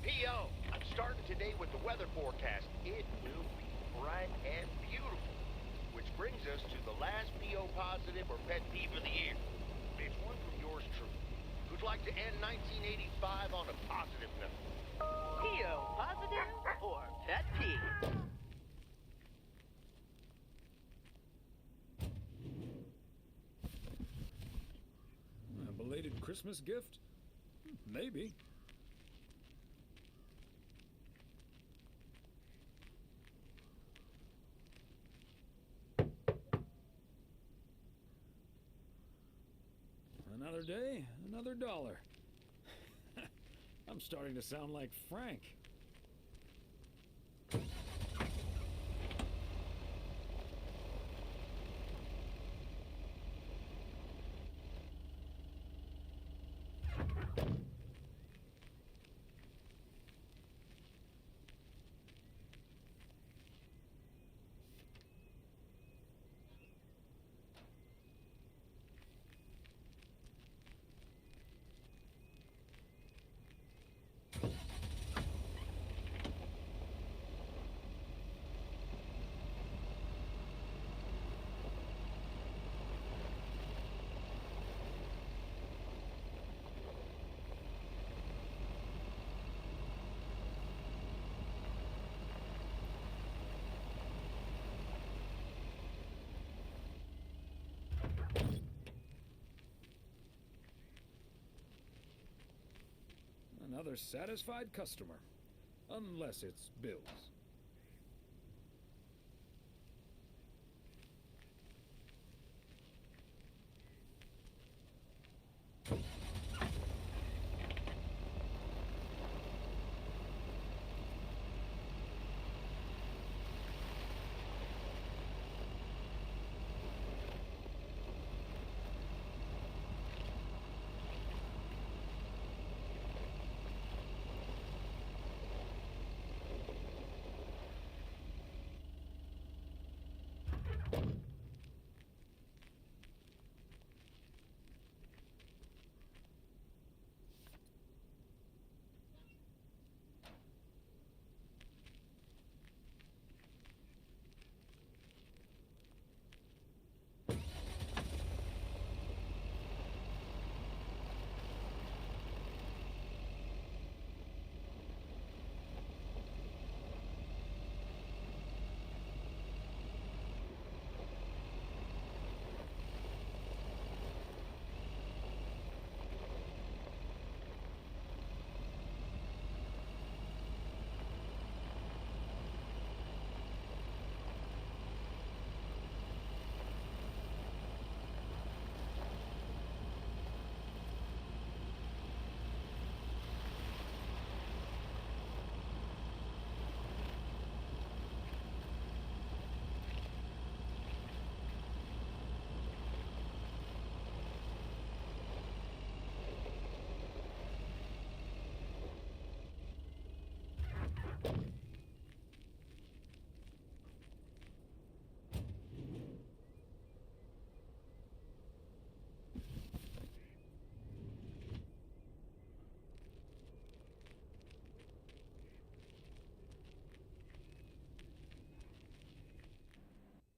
P.O., I'm starting today with the weather forecast. It will be bright and beautiful. Which brings us to the last P.O. positive or pet peeve of the year. It's one from yours truly, who'd like to end 1985 on a positive note. P.O. positive or pet peeve? A belated Christmas gift? Maybe. Another day, another dollar. I'm starting to sound like Frank. Another satisfied customer. Unless it's Bill's.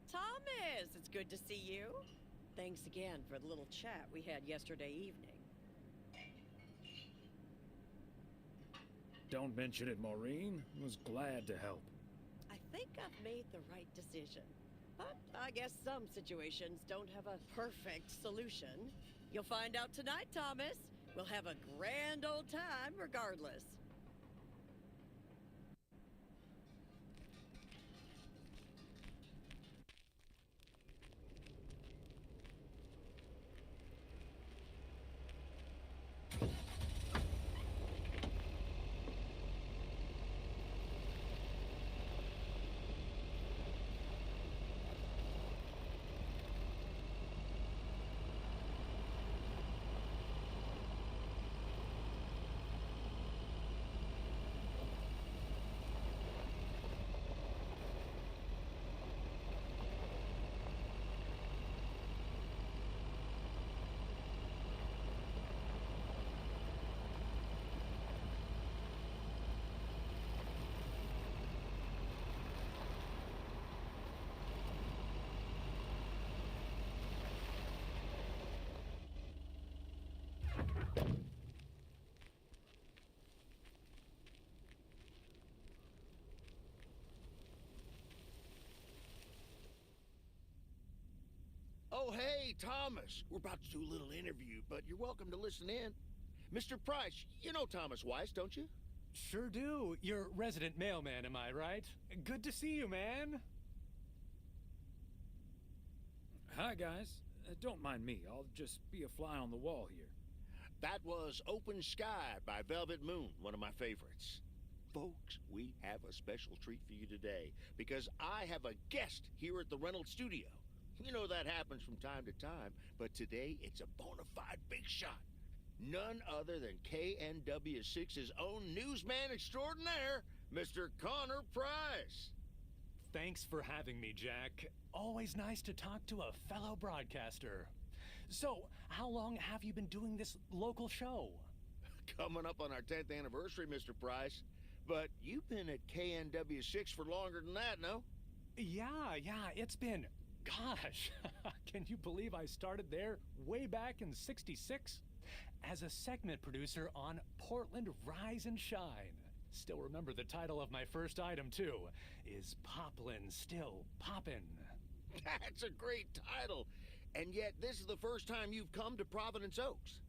Thomas, it's good to see you. Thanks again for the little chat we had yesterday evening. Don't mention it, Maureen. Was glad to help. I think I've made the right decision. But I guess some situations don't have a perfect solution. You'll find out tonight, Thomas. We'll have a grand old time regardless. Thomas. We're about to do a little interview, but you're welcome to listen in. Mr. Price, you know Thomas Weiss, don't you? Sure do. You're resident mailman, am I right? Good to see you, man. Hi, guys. Don't mind me. I'll just be a fly on the wall here. That was Open Sky by Velvet Moon, one of my favorites. Folks, we have a special treat for you today because I have a guest here at the Reynolds studio. You know that happens from time to time, but today it's a bona fide big shot. None other than KNW6's own newsman extraordinaire, Mr. Connor Price. Thanks for having me, Jack. Always nice to talk to a fellow broadcaster. So, how long have you been doing this local show? Coming up on our 10th anniversary, Mr. Price. But you've been at KNW6 for longer than that, no? Yeah, it's been... Gosh, can you believe I started there way back in '66? As a segment producer on Portland Rise and Shine. Still remember the title of my first item, too. Is Poplin Still Poppin'? That's a great title. And yet, this is the first time you've come to Providence Oaks.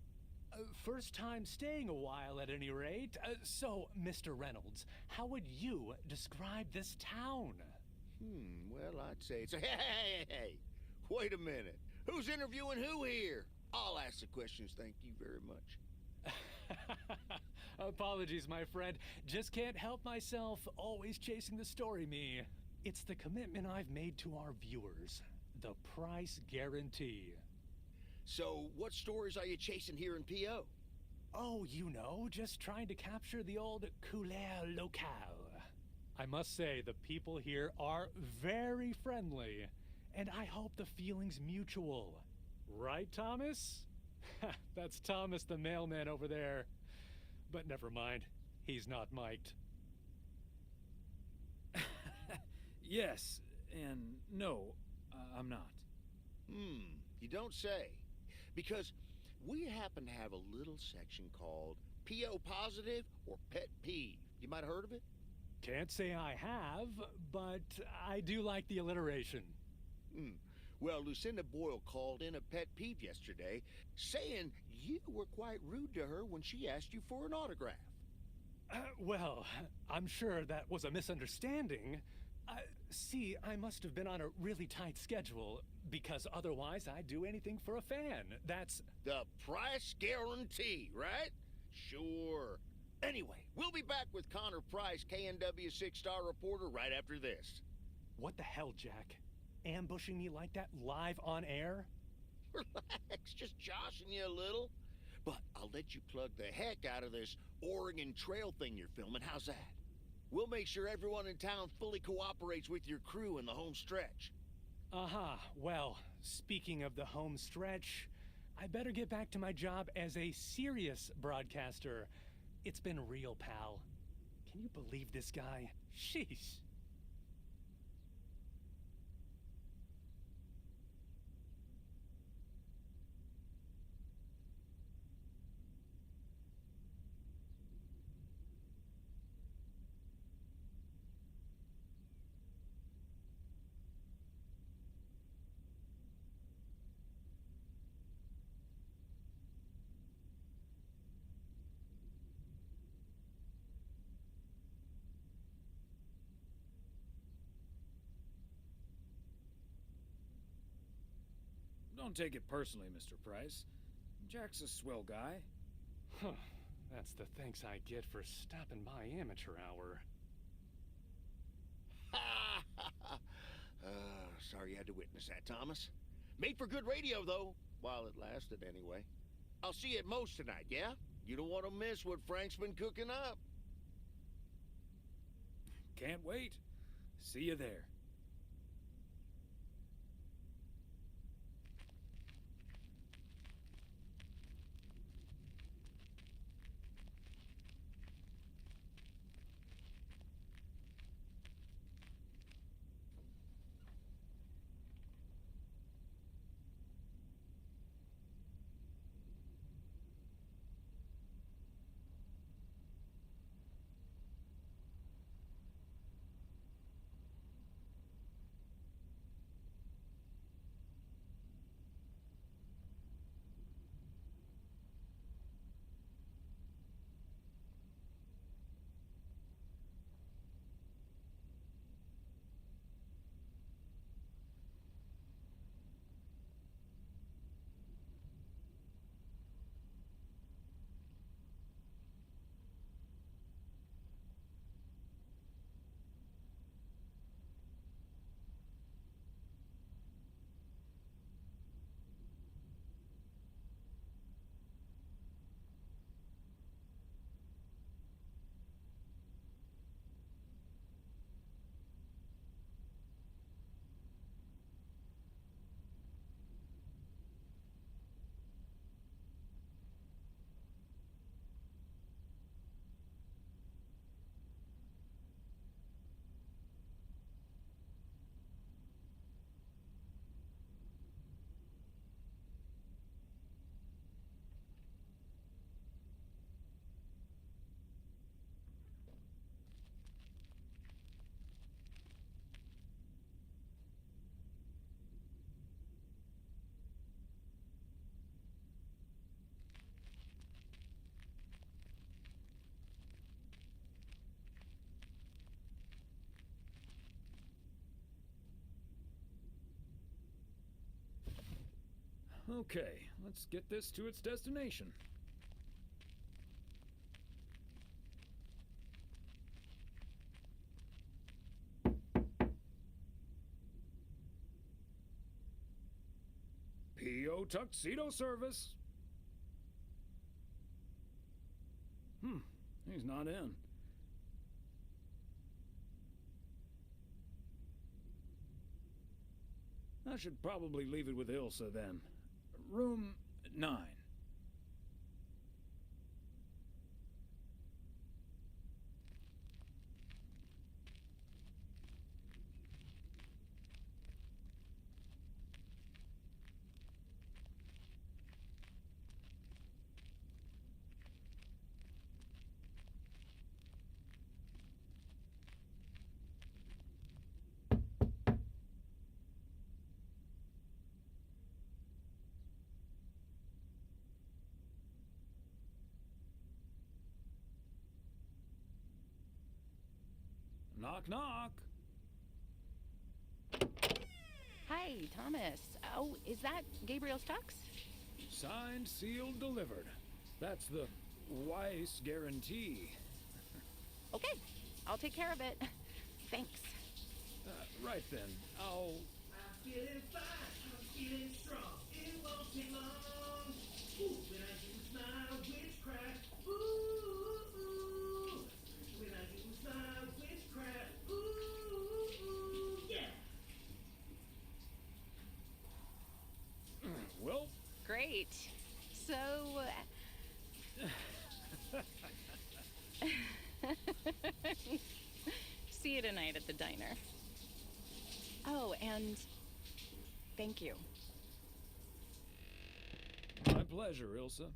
First time staying a while, at any rate. So, Mr. Reynolds, how would you describe this town? Well, I'd say it's... Hey! Wait a minute. Who's interviewing who here? I'll ask the questions, thank you very much. Apologies, my friend. Just can't help myself. Always chasing the story, me. It's the commitment I've made to our viewers. The price guarantee. So, what stories are you chasing here in P.O.? Oh, you know, just trying to capture the old couleur locale. I must say, the people here are very friendly, and I hope the feeling's mutual. Right, Thomas? That's Thomas the mailman over there. But never mind, he's not mic'd. Yes, and no, I'm not. You don't say. Because we happen to have a little section called P.O. Positive or Pet Peeve. You might have heard of it? Can't say I have, but I do like the alliteration. Well, Lucinda Boyle called in a pet peeve yesterday, saying you were quite rude to her when she asked you for an autograph. Well, I'm sure that was a misunderstanding. See, I must have been on a really tight schedule, because otherwise I'd do anything for a fan. That's... The price guarantee, right? Sure. Anyway, we'll be back with Connor Price, KNW 6-star reporter, right after this. What the hell, Jack? Ambushing me like that live on air? Relax, just joshing you a little. But I'll let you plug the heck out of this Oregon Trail thing you're filming. How's that? We'll make sure everyone in town fully cooperates with your crew in the home stretch. Well, speaking of the home stretch, I better get back to my job as a serious broadcaster. It's been real, pal. Can you believe this guy? Sheesh. Don't take it personally, Mr. Price. Jack's a swell guy. Huh. That's the thanks I get for stopping by amateur hour. Sorry you had to witness that, Thomas. Made for good radio, though, while it lasted anyway. I'll see you at Moe's tonight, yeah? You don't want to miss what Frank's been cooking up. Can't wait. See you there. Okay, let's get this to its destination. P.O. Tuxedo Service. He's not in. I should probably leave it with Ilsa then. Room 9. Knock, knock. Hi, Thomas. Oh, is that Gabriel's tux? Signed, sealed, delivered. That's the Weiss guarantee. Okay, I'll take care of it. Thanks. Right then, I'll... I'm feeling fine, I'm feeling strong. It won't take long. Ooh, when I use my witchcraft. Ooh, ooh. When I use my witchcraft. Ooh, ooh, yeah. Well, Great. So, see you tonight at the diner. Oh, and thank you. my pleasure, Ilsa.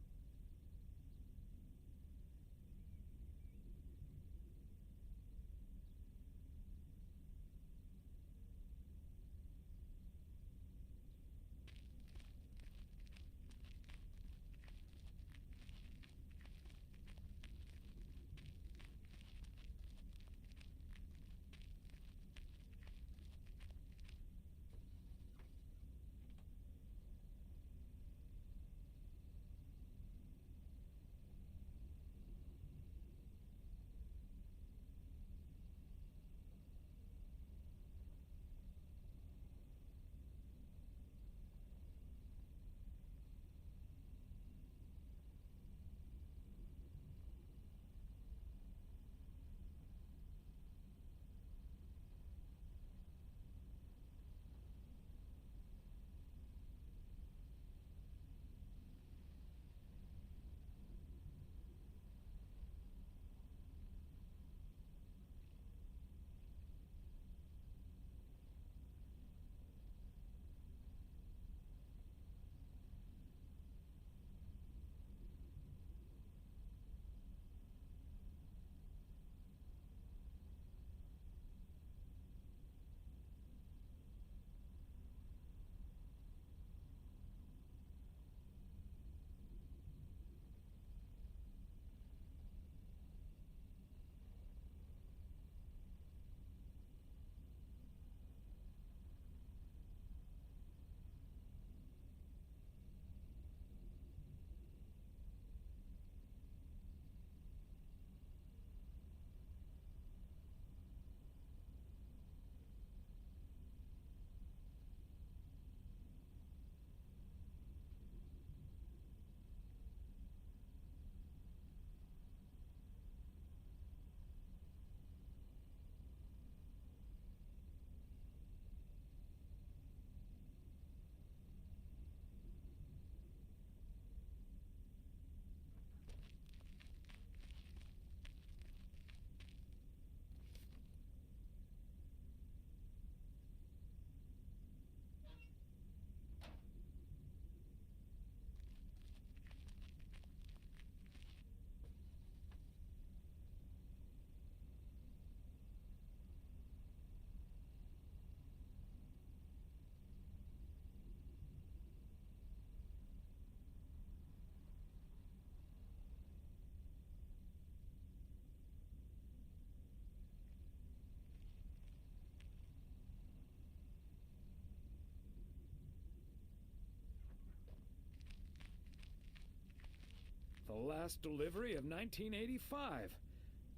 last delivery of 1985.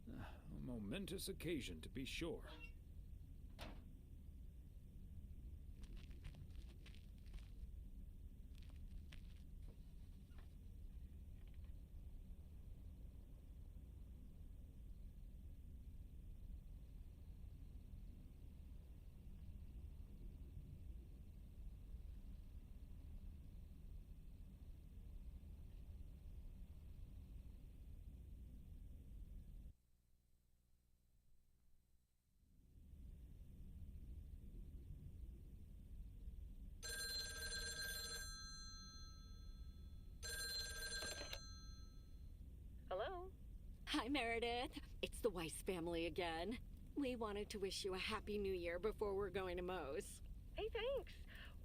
A momentous occasion, to be sure. Hello? Hi, Meredith. It's the Weiss family again. We wanted to wish you a happy new year before we're going to Moe's. Hey, thanks.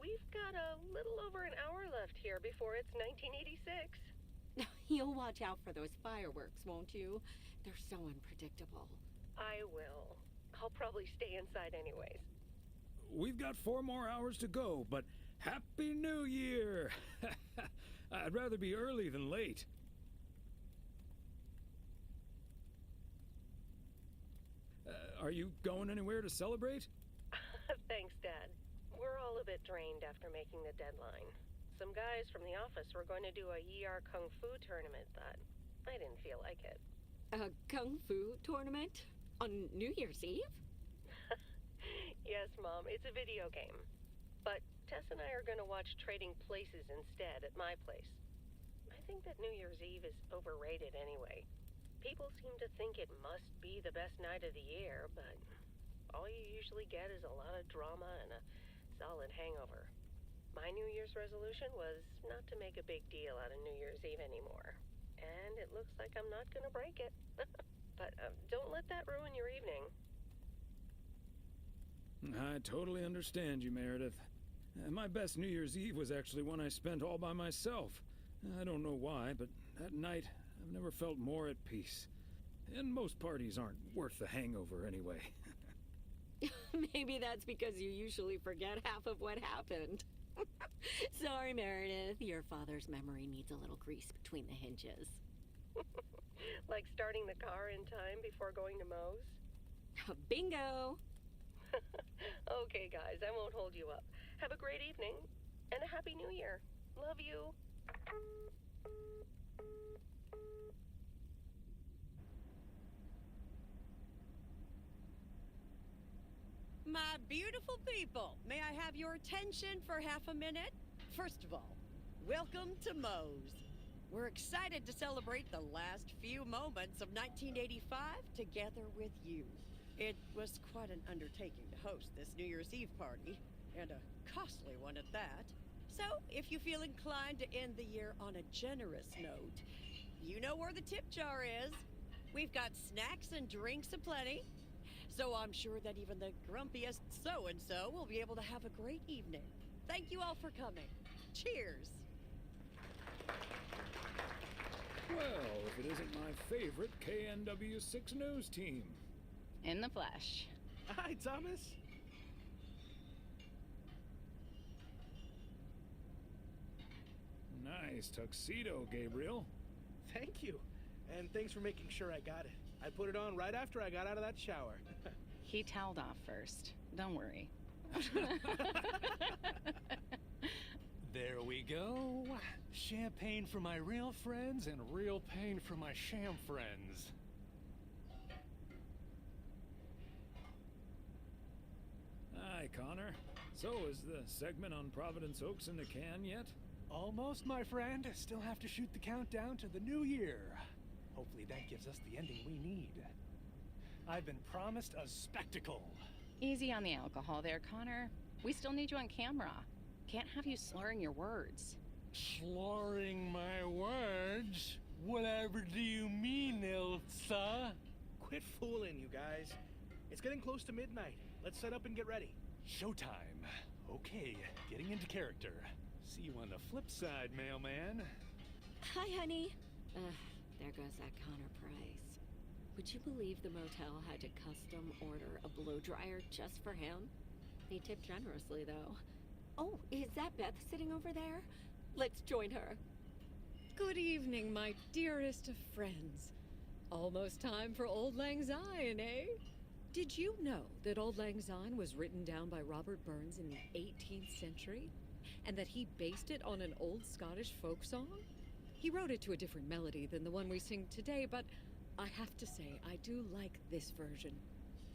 We've got a little over an hour left here before it's 1986. You'll watch out for those fireworks, won't you? They're so unpredictable. I will. I'll probably stay inside anyways. We've got 4 more hours to go, but Happy New Year! I'd rather be early than late. Are you going anywhere to celebrate? Thanks, Dad. We're all a bit drained after making the deadline. Some guys from the office were going to do a ER Kung Fu tournament, but I didn't feel like it. A Kung Fu tournament? On New Year's Eve? Yes, Mom, it's a video game. But Tess and I are going to watch Trading Places instead at my place. I think that New Year's Eve is overrated anyway. People seem to think it must be the best night of the year, but all you usually get is a lot of drama and a solid hangover. My New Year's resolution was not to make a big deal out of New Year's Eve anymore. And it looks like I'm not going to break it. But don't let that ruin your evening. I totally understand you, Meredith. My best New Year's Eve was actually one I spent all by myself. I don't know why, but that night I've never felt more at peace. And most parties aren't worth the hangover anyway. Maybe that's because you usually forget half of what happened. Sorry, Meredith. Your father's memory needs a little grease between the hinges. Like starting the car in time before going to Moe's? Bingo! Okay, guys, I won't hold you up. Have a great evening, and a Happy New Year. Love you. My beautiful people, may I have your attention for half a minute? First of all, welcome to Moe's. We're excited to celebrate the last few moments of 1985 together with you. It was quite an undertaking to host this New Year's Eve party, and a costly one at that. So, if you feel inclined to end the year on a generous note, you know where the tip jar is. We've got snacks and drinks aplenty. So I'm sure that even the grumpiest so-and-so will be able to have a great evening. Thank you all for coming. Cheers. Well, if it isn't my favorite KNW6 news team. In the flesh. Hi, Thomas. Nice tuxedo, Gabriel. Thank you. And thanks for making sure I got it. I put it on right after I got out of that shower. He toweled off first. Don't worry. There we go. Champagne for my real friends and real pain for my sham friends. Hi, Connor. So, is the segment on Providence Oaks in the can yet? Almost, my friend. Still have to shoot the countdown to the new year. Hopefully that gives us the ending we need. I've been promised a spectacle. Easy on the alcohol there, Connor. We still need you on camera. Can't have you slurring your words. Slurring my words? Whatever do you mean, Ilsa? Quit fooling, you guys. It's getting close to midnight. Let's set up and get ready. Showtime. Okay, getting into character. See you on the flip side, mailman. Hi, honey. There goes that Connor Price. Would you believe the motel had to custom order a blow dryer just for him? They tipped generously, though. Oh, is that Beth sitting over there? Let's join her. Good evening, my dearest of friends. Almost time for Old Lang Syne, eh? Did you know that Old Lang Syne was written down by Robert Burns in the 18th century? And that he based it on an old Scottish folk song? He wrote it to a different melody than the one we sing today, but I have to say, I do like this version.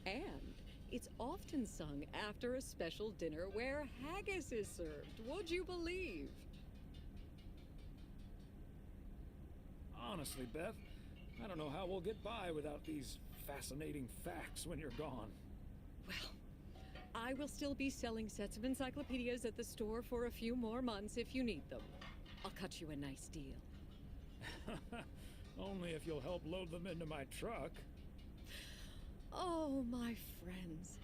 And it's often sung after a special dinner where haggis is served. Would you believe? Honestly, Beth, I don't know how we'll get by without these fascinating facts when you're gone. Well, I will still be selling sets of encyclopedias at the store for a few more months if you need them. I'll cut you a nice deal. Only if you'll help load them into my truck. Oh, my friends,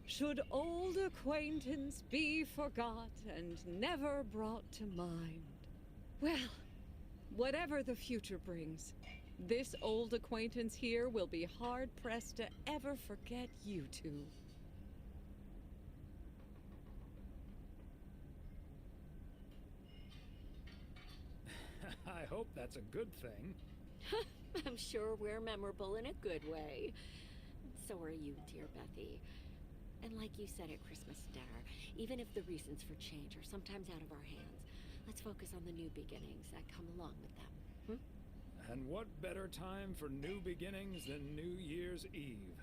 should old acquaintance be forgot and never brought to mind? Well, whatever the future brings, this old acquaintance here will be hard-pressed to ever forget you two. I hope that's a good thing. I'm sure we're memorable in a good way. So are you, dear Bethy. And like you said at Christmas dinner, even if the reasons for change are sometimes out of our hands, let's focus on the new beginnings that come along with them. And what better time for new beginnings than New Year's Eve?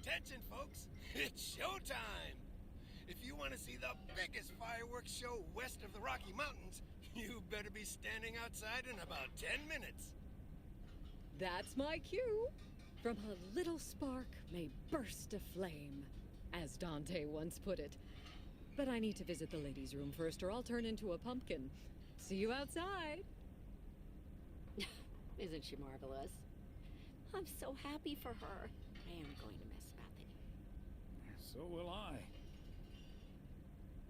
Attention, folks! It's showtime! If you want to see the biggest fireworks show west of the Rocky Mountains, you better be standing outside in about 10 minutes. That's my cue. From a little spark may burst a flame, as Dante once put it. But I need to visit the ladies' room first, or I'll turn into a pumpkin. See you outside. Isn't she marvelous? I'm so happy for her. I am going to miss Bethany. So will I.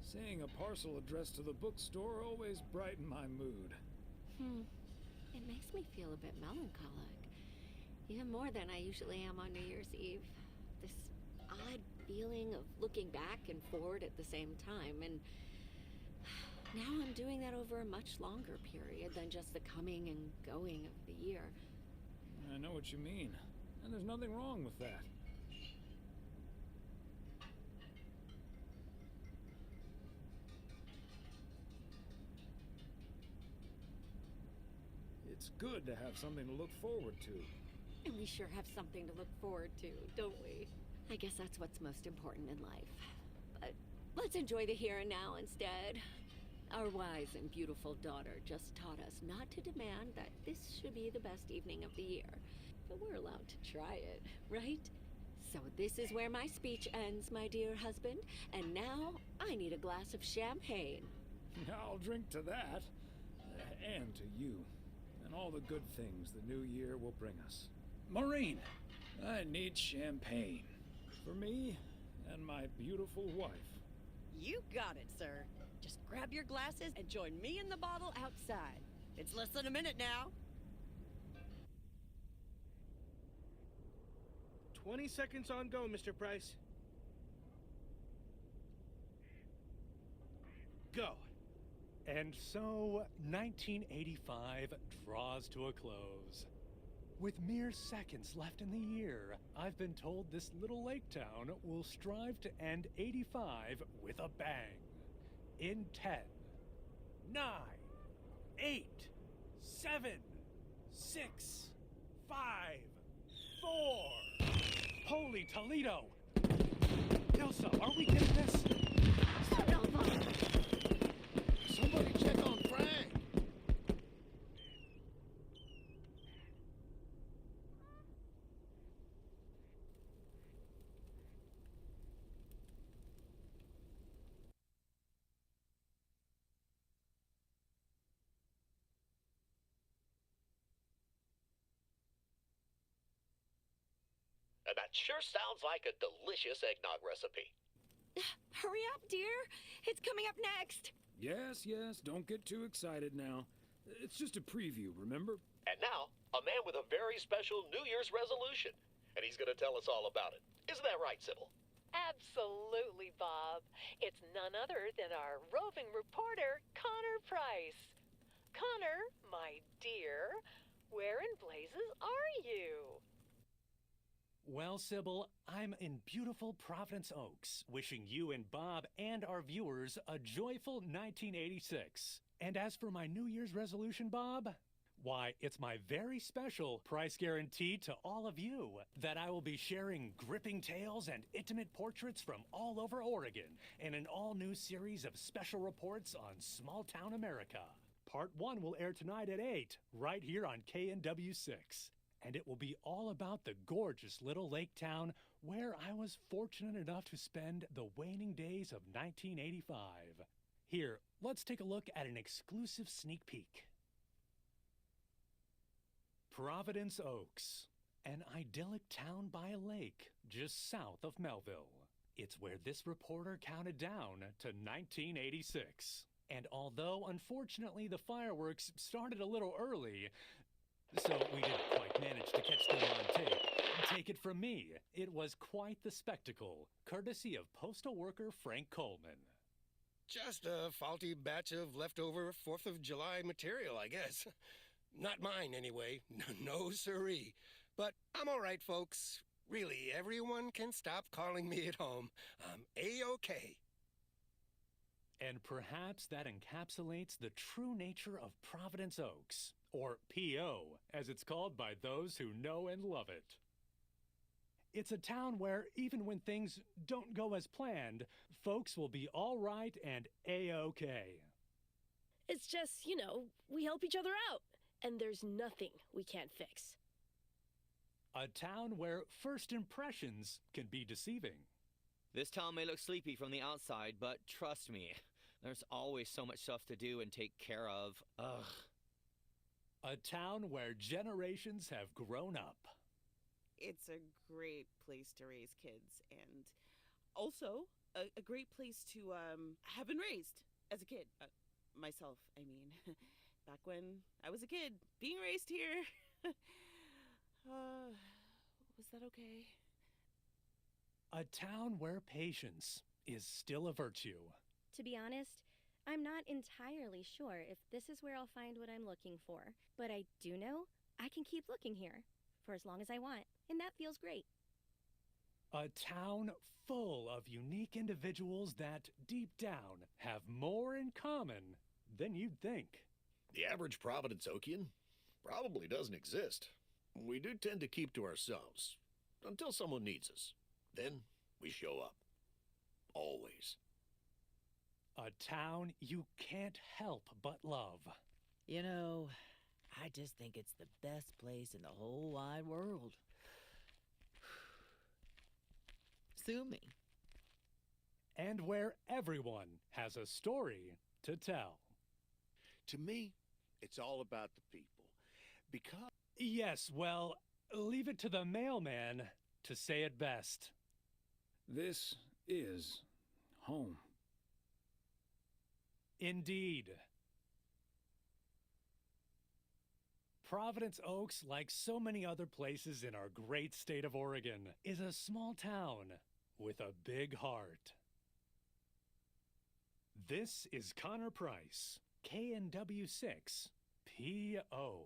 Seeing a parcel addressed to the bookstore always brightened my mood. It makes me feel a bit melancholic. Even more than I usually am on New Year's Eve. This odd feeling of looking back and forward at the same time, and now I'm doing that over a much longer period than just the coming and going of the year. I know what you mean, and there's nothing wrong with that. It's good to have something to look forward to. And we sure have something to look forward to, don't we? I guess that's what's most important in life. But let's enjoy the here and now instead. Our wise and beautiful daughter just taught us not to demand that this should be the best evening of the year. But we're allowed to try it, right? So this is where my speech ends, my dear husband. And now I need a glass of champagne. I'll drink to that, and to you, and all the good things the new year will bring us. Maureen, I need champagne. For me and my beautiful wife. You got it, sir. Just grab your glasses and join me in the bottle outside. It's less than a minute now. 20 seconds on go, Mr. Price. Go. And so, 1985 draws to a close. With mere seconds left in the year, I've been told this little lake town will strive to end 85 with a bang. In 10, 9, 8, 7, 6, 5, 4. Holy Toledo! Ilsa, are we getting this? Somebody check on Frank! That sure sounds like a delicious eggnog recipe. Hurry up, dear. It's coming up next. Yes, don't get too excited now. It's just a preview, remember? And now, a man with a very special New Year's resolution. And he's going to tell us all about it. Isn't that right, Sybil? Absolutely, Bob. It's none other than our roving reporter, Connor Price. Connor, my dear, where in blazes are you? Well, Sybil, I'm in beautiful Providence Oaks, wishing you and Bob and our viewers a joyful 1986. And as for my New Year's resolution, Bob, why, it's my very special price guarantee to all of you that I will be sharing gripping tales and intimate portraits from all over Oregon in an all-new series of special reports on small-town America. Part 1 will air tonight at 8, right here on KNW6. And it will be all about the gorgeous little lake town where I was fortunate enough to spend the waning days of 1985. Here, let's take a look at an exclusive sneak peek. Providence Oaks, an idyllic town by a lake just south of Melville. It's where this reporter counted down to 1986. And although, unfortunately, the fireworks started a little early, so we didn't quite manage to catch them on tape. Take it from me, it was quite the spectacle, courtesy of postal worker Frank Coleman. Just a faulty batch of leftover 4th of July material, I guess. Not mine, anyway. No siree. But I'm all right, folks. Really, everyone can stop calling me at home. I'm A-OK. And perhaps that encapsulates the true nature of Providence Oaks, or P.O., as it's called by those who know and love it. It's a town where, even when things don't go as planned, folks will be all right and A-OK. It's just, you know, we help each other out, and there's nothing we can't fix. A town where first impressions can be deceiving. This town may look sleepy from the outside, but trust me, there's always so much stuff to do and take care of. Ugh. A town where generations have grown up. It's a great place to raise kids, and also a great place to have been raised as a kid. Myself, I mean, back when I was a kid, being raised here. Was that okay? A town where patience is still a virtue. To be honest, I'm not entirely sure if this is where I'll find what I'm looking for, but I do know I can keep looking here for as long as I want, and that feels great. A town full of unique individuals that, deep down, have more in common than you'd think. The average Providence Okian probably doesn't exist. We do tend to keep to ourselves until someone needs us. Then we show up. Always. A town you can't help but love. You know, I just think it's the best place in the whole wide world. Sue me. And where everyone has a story to tell. To me, it's all about the people. Because... Yes, well, leave it to the mailman to say it best. This is home. Indeed. Providence Oaks, like so many other places in our great state of Oregon, is a small town with a big heart. This is Connor Price, KNW6, P.O.